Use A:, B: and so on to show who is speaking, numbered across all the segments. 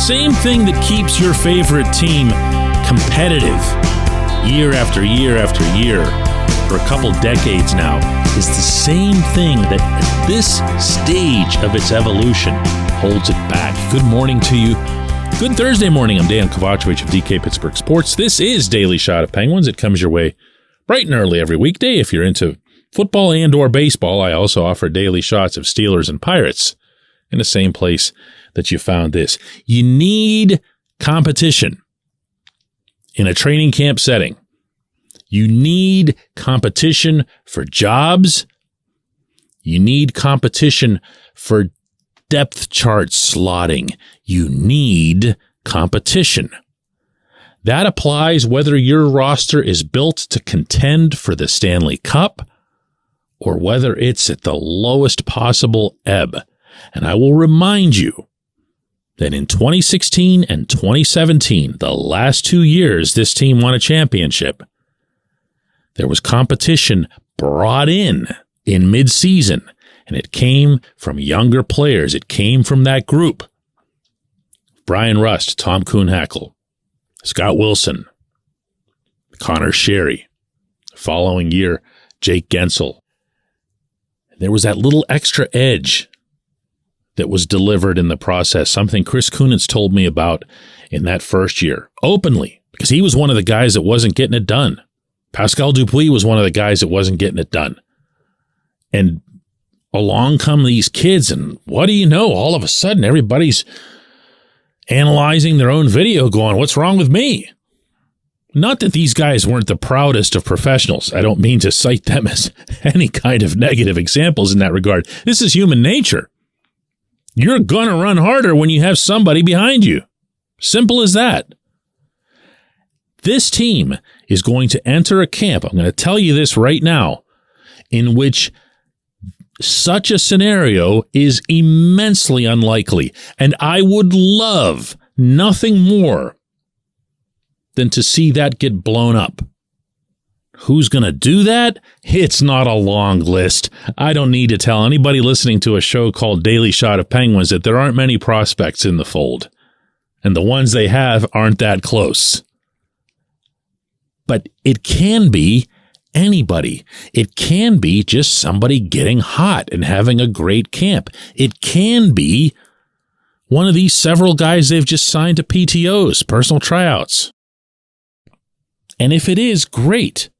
A: same thing that keeps your favorite team competitive year after year after year for a couple decades now is the same thing that at this stage of its evolution holds it back. Good morning to you. Good Thursday morning. I'm Dejan Kovacevic of DK Pittsburgh Sports. This is Daily Shot of Penguins. It comes your way bright and early every weekday. If you're into football and or baseball, I also offer daily shots of Steelers and Pirates in the same place that you found this. You need competition in a training camp setting. You need competition for jobs. You need competition for depth chart slotting. You need competition. That applies whether your roster is built to contend for the Stanley Cup or whether it's at the lowest possible ebb. And I will remind you that in 2016 and 2017, the last 2 years this team won a championship, there was competition brought in midseason, and it came from younger players. It came from that group. Brian Rust, Tom Kuhnhackl, Scott Wilson, Connor Sherry. Following year, Jake Gensel. There was that little extra edge that was delivered in the process, something Chris Kunitz told me about in that first year, openly, because he was one of the guys that wasn't getting it done. Pascal Dupuis was one of the guys that wasn't getting it done. And along come these kids, and what do you know? All of a sudden, everybody's analyzing their own video going, what's wrong with me? Not that these guys weren't the proudest of professionals. I don't mean to cite them as any kind of negative examples in that regard. This is human nature. You're going to run harder when you have somebody behind you. Simple as that. This team is going to enter a camp, I'm going to tell you this right now, in which such a scenario is immensely unlikely. And I would love nothing more than to see that get blown up. Who's going to do that? It's not a long list. I don't need to tell anybody listening to a show called Daily Shot of Penguins that there aren't many prospects in the fold. And the ones they have aren't that close. But it can be anybody. It can be just somebody getting hot and having a great camp. It can be one of these several guys they've just signed to PTOs, personal tryouts. And if it is, great.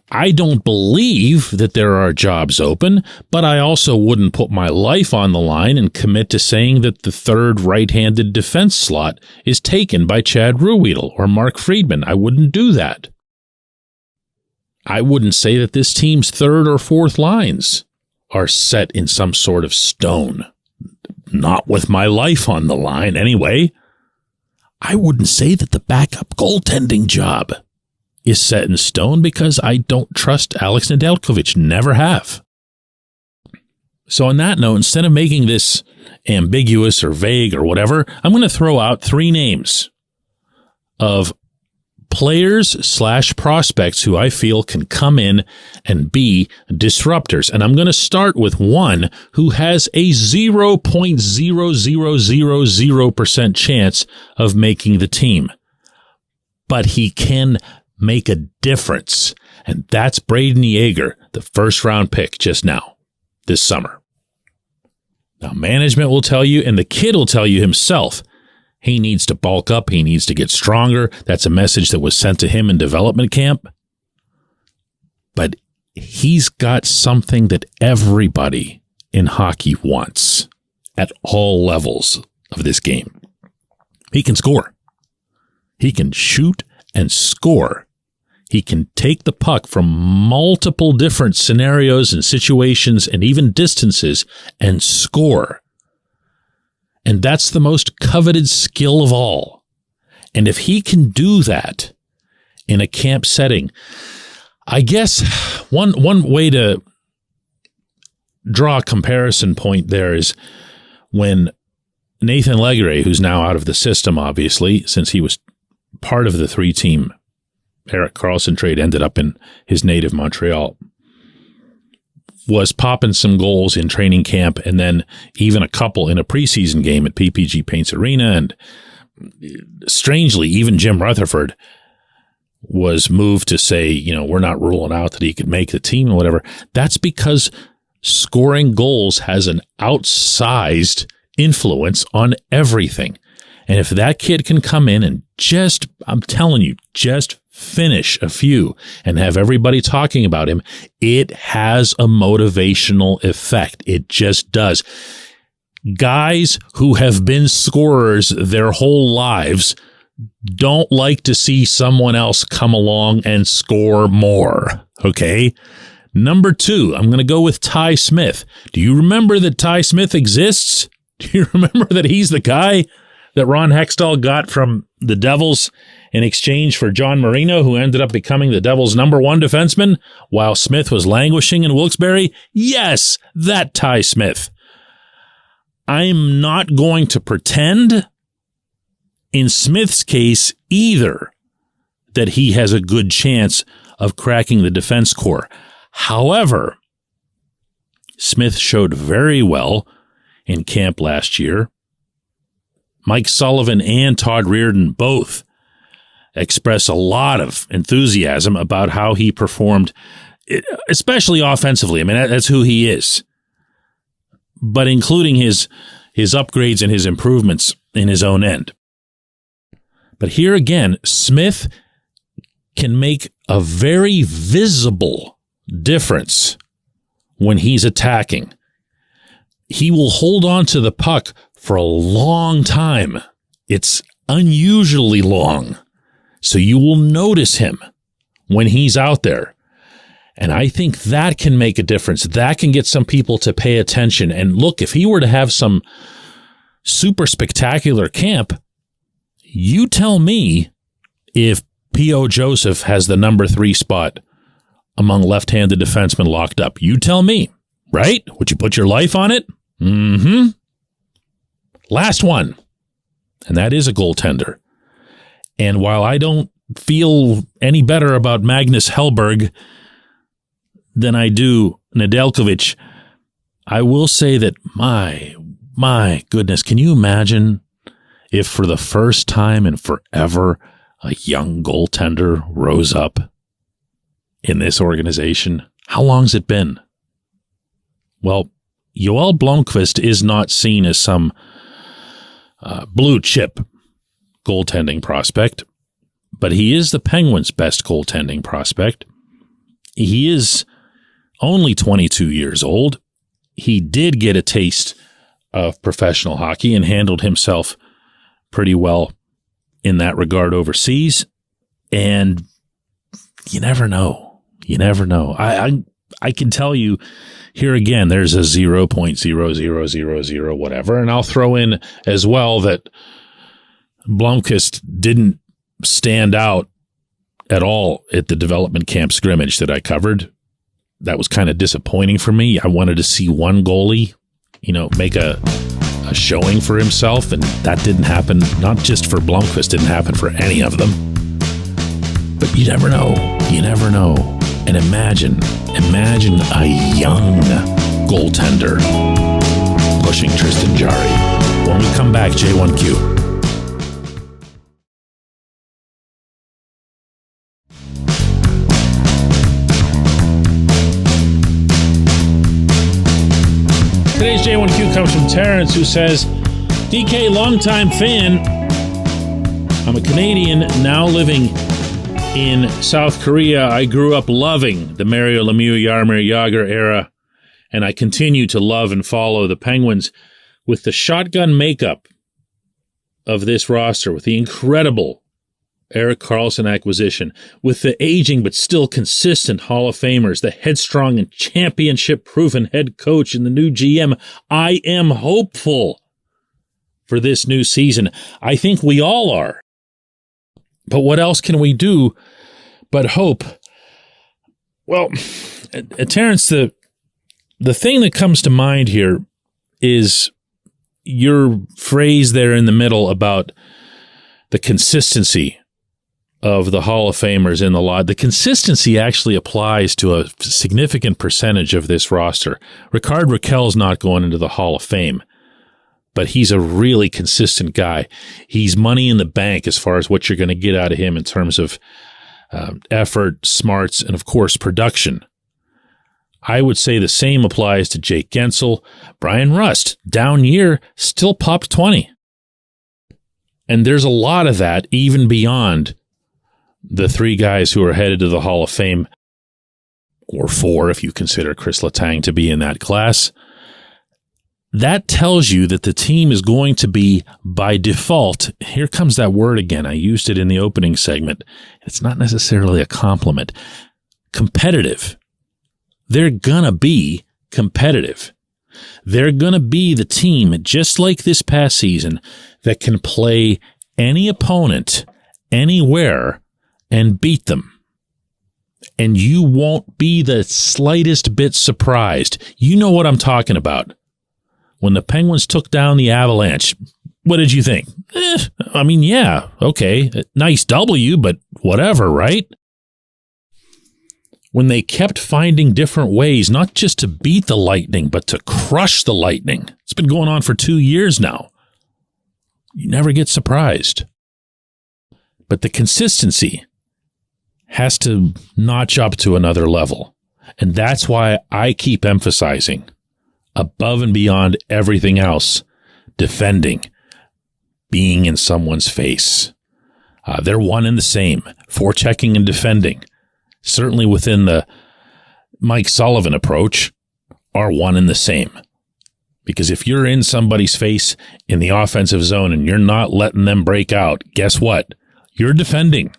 A: I don't believe that there are jobs open, but I also wouldn't put my life on the line and commit to saying that the third right-handed defense slot is taken by Chad Ruhwedel or Mark Friedman. I wouldn't do that. I wouldn't say that this team's third or fourth lines are set in some sort of stone. Not with my life on the line, anyway. I wouldn't say that the backup goaltending job is set in stone because I don't trust Alex Nedeljkovic. Never have. So on that note, instead of making this ambiguous or vague or whatever, I'm going to throw out 3 names of players/prospects who I feel can come in and be disruptors. And I'm going to start with one who has a 0.0000% chance of making the team. But he can make a difference. And that's Braden Yeager, the first-round pick just now, this summer. Now, management will tell you, and the kid will tell you himself, he needs to bulk up. He needs to get stronger. That's a message that was sent to him in development camp. But he's got something that everybody in hockey wants at all levels of this game. He can score. He can shoot and score. He can take the puck from multiple different scenarios and situations and even distances and score. And that's the most coveted skill of all. And if he can do that in a camp setting, I guess one way to draw a comparison point there is when Nathan Legare, who's now out of the system, obviously, since he was part of the 3-team Erik Karlsson trade, ended up in his native Montreal. was popping some goals in training camp and then even a couple in a preseason game at PPG Paints Arena. And strangely, even Jim Rutherford was moved to say, we're not ruling out that he could make the team or whatever. That's because scoring goals has an outsized influence on everything. And if that kid can come in and I'm telling you, just finish a few and have everybody talking about him, it has a motivational effect. It just does. Guys who have been scorers their whole lives don't like to see someone else come along and score more. Okay. Number 2, I'm going to go with Ty Smith. Do you remember that Ty Smith exists? Do you remember that he's the guy that Ron Hextall got from the Devils in exchange for John Marino, who ended up becoming the Devils' number 1 defenseman while Smith was languishing in Wilkes-Barre? Yes, that Ty Smith. I'm not going to pretend in Smith's case either that he has a good chance of cracking the defense corps. However, Smith showed very well in camp last year. Mike Sullivan and Todd Reardon both express a lot of enthusiasm about how he performed, especially offensively. I mean, that's who he is. But including his upgrades and his improvements in his own end. But here again, Smith can make a very visible difference when he's attacking. He will hold on to the puck for a long time. It's unusually long. So you will notice him when he's out there. And I think that can make a difference. That can get some people to pay attention. And look, if he were to have some super spectacular camp, you tell me if P.O. Joseph has the number 3 spot among left-handed defensemen locked up. You tell me, right? Would you put your life on it? Mm-hmm. Last one, and that is a goaltender. And while I don't feel any better about Magnus Hellberg than I do Nedeljkovic, I will say that my goodness, can you imagine if for the first time in forever a young goaltender rose up in this organization? How long's it been? Well, Joel Blomqvist is not seen as some blue chip goaltending prospect, but he is the Penguins' best goaltending prospect. He is only 22 years old. He did get a taste of professional hockey and handled himself pretty well in that regard overseas. And you never know. You never know. I can tell you here again, there's a 0.0000 whatever. And I'll throw in as well that Blomqvist didn't stand out at all at the development camp scrimmage that I covered. That was kind of disappointing for me. I wanted to see one goalie, make a showing for himself, and that didn't happen. Not just for Blomqvist, didn't happen for any of them. But you never know. You never know. And imagine a young goaltender pushing Tristan Jarry. When we come back, J1Q. Today's J1Q comes from Terrence, who says, DK, longtime fan. I'm a Canadian now living in South Korea. I grew up loving the Mario Lemieux, Jaromir Jagr era, and I continue to love and follow the Penguins with the shotgun makeup of this roster, with the incredible Erik Karlsson acquisition, with the aging but still consistent Hall of Famers, the headstrong and championship-proven head coach and the new GM. I am hopeful for this new season. I think we all are. But what else can we do but hope? Well, Terrence, the thing that comes to mind here is your phrase there in the middle about the consistency of the Hall of Famers in the lot. The consistency actually applies to a significant percentage of this roster. Rickard Rakell's not going into the Hall of Fame, but he's a really consistent guy. He's money in the bank as far as what you're going to get out of him in terms of effort, smarts, and of course, production. I would say the same applies to Jake Gensel. Brian Rust, down year, still popped 20. And there's a lot of that even beyond the three guys who are headed to the Hall of Fame, or four if you consider Chris Letang to be in that class. That tells you that the team is going to be, by default, here comes that word again. I used it in the opening segment. It's not necessarily a compliment. Competitive. They're going to be competitive. They're going to be the team, just like this past season, that can play any opponent, anywhere, and beat them. And you won't be the slightest bit surprised. You know what I'm talking about. When the Penguins took down the Avalanche, what did you think? Yeah, okay, nice W, but whatever, right? When they kept finding different ways, not just to beat the Lightning, but to crush the Lightning. It's been going on for 2 years now. You never get surprised. But the consistency has to notch up to another level. And that's why I keep emphasizing, above and beyond everything else, defending, being in someone's face. They're one and the same, forechecking and defending. Certainly within the Mike Sullivan approach, are one and the same. Because if you're in somebody's face in the offensive zone and you're not letting them break out, guess what? You're defending.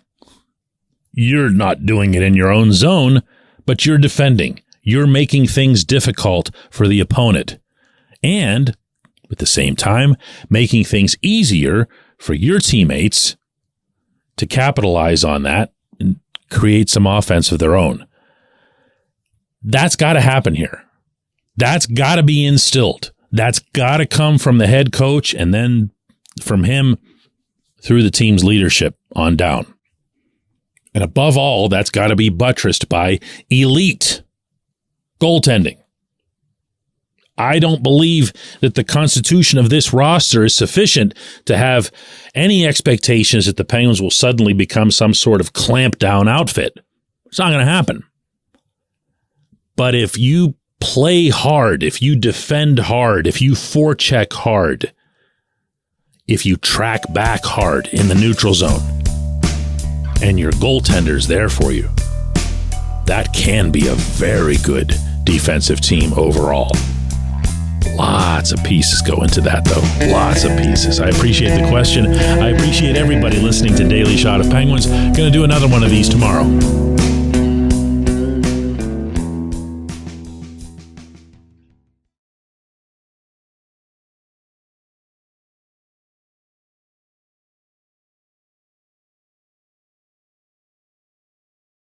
A: You're not doing it in your own zone, but you're defending. You're making things difficult for the opponent. And, at the same time, making things easier for your teammates to capitalize on that and create some offense of their own. That's got to happen here. That's got to be instilled. That's got to come from the head coach and then from him through the team's leadership on down. And above all, that's got to be buttressed by elite goaltending. I don't believe that the constitution of this roster is sufficient to have any expectations that the Penguins will suddenly become some sort of clamped down outfit. It's not going to happen. But if you play hard, if you defend hard, if you forecheck hard, if you track back hard in the neutral zone, and your goaltender's there for you, that can be a very good defensive team overall. Lots of pieces go into that, though. Lots of pieces. I appreciate the question. I appreciate everybody listening to Daily Shot of Penguins. Going to do another one of these tomorrow.